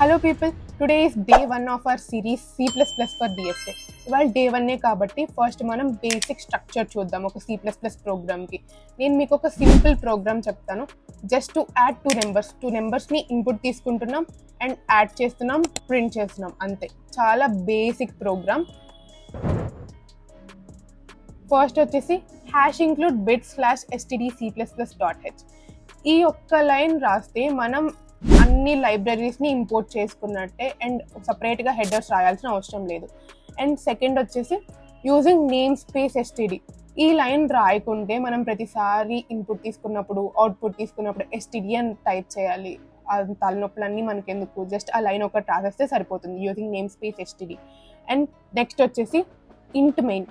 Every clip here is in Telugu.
Hello people, today is day 1 of our series C++ for DSA. ఇవాళ డే 1 కాబట్టి ఫస్ట్ మనం బేసిక్ స్ట్రక్చర్ చూద్దాం ఒక C++ ప్రోగ్రామ్కి. నేను మీకు ఒక సింపుల్ ప్రోగ్రామ్ చెప్తాను. జస్ట్ టు యాడ్ టూ నెంబర్స్ని ఇన్పుట్ తీసుకుంటున్నాం అండ్ యాడ్ చేస్తున్నాం, ప్రింట్ చేస్తున్నాం, అంతే. చాలా బేసిక్ ప్రోగ్రామ్. ఫస్ట్ వచ్చేసి #include bit/stdc++.h. ఈ ఒక్క లైన్ రాస్తే మనం అన్ని లైబ్రరీస్ని ఇంపోర్ట్ చేసుకున్నట్టే అండ్ సపరేట్గా హెడర్స్ రాయాల్సిన అవసరం లేదు. అండ్ సెకండ్ వచ్చేసి యూజింగ్ నేమ్ స్పేస్ ఎస్టీడీ. ఈ లైన్ రాయకుంటే మనం ప్రతిసారి ఇన్పుట్ తీసుకున్నప్పుడు అవుట్పుట్ తీసుకున్నప్పుడు ఎస్టీడీ అని టైప్ చేయాలి. ఆ తలనొప్పులన్నీ మనకెందుకు, జస్ట్ ఆ లైన్ ఒకటి రాసేస్తే సరిపోతుంది using namespace STD. And next వచ్చేసి ఇంట్ మెయిన్.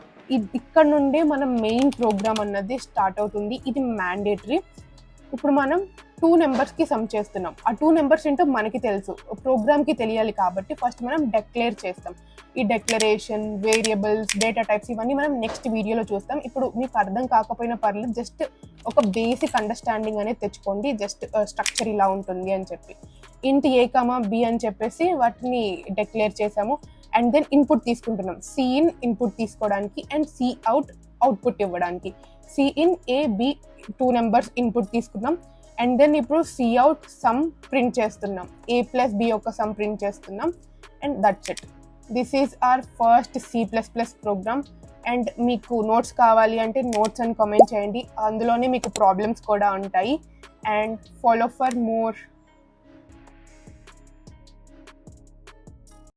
ఇక్కడ నుండే మనం మెయిన్ ప్రోగ్రామ్ అన్నది స్టార్ట్ అవుతుంది. ఇది మ్యాండేటరీ. ఇప్పుడు మనం 2 నెంబర్స్కి సమ్ చేస్తున్నాం. ఆ 2 నెంబర్స్ ఏంటో మనకి తెలుసు, ప్రోగ్రామ్కి తెలియాలి కాబట్టి ఫస్ట్ మనం డిక్లేర్ చేస్తాం. ఈ డిక్లరేషన్, వేరియబుల్స్, డేటా టైప్స్ ఇవన్నీ మనం నెక్స్ట్ వీడియోలో చూస్తాం. ఇప్పుడు మీకు అర్థం కాకపోయినా పర్లేదు, జస్ట్ ఒక బేసిక్ అండర్స్టాండింగ్ అనేది తెచ్చుకోండి. జస్ట్ స్ట్రక్చర్ ఇలా ఉంటుంది అని చెప్పి. ఇంట్ A, B అని చెప్పేసి వాటిని డిక్లేర్ చేసాము. అండ్ దెన్ ఇన్పుట్ తీసుకుంటున్నాం. Cin ఇన్పుట్ తీసుకోవడానికి అండ్ Cout అవుట్పుట్ ఇవ్వడానికి. Cin A, B 2 numbers input తీసుకున్నాం. అండ్ దెన్ ఇప్పుడు Cout సమ్ ప్రింట్ చేస్తున్నాం. A+B యొక్క సమ్ ప్రింట్ చేస్తున్నాం. And that's it. This is our first C++ program. And మీకు నోట్స్ కావాలి అంటే నోట్స్ అని కామెంట్ చేయండి. అందులోనే మీకు ప్రాబ్లమ్స్ కూడా ఉంటాయి. And follow for more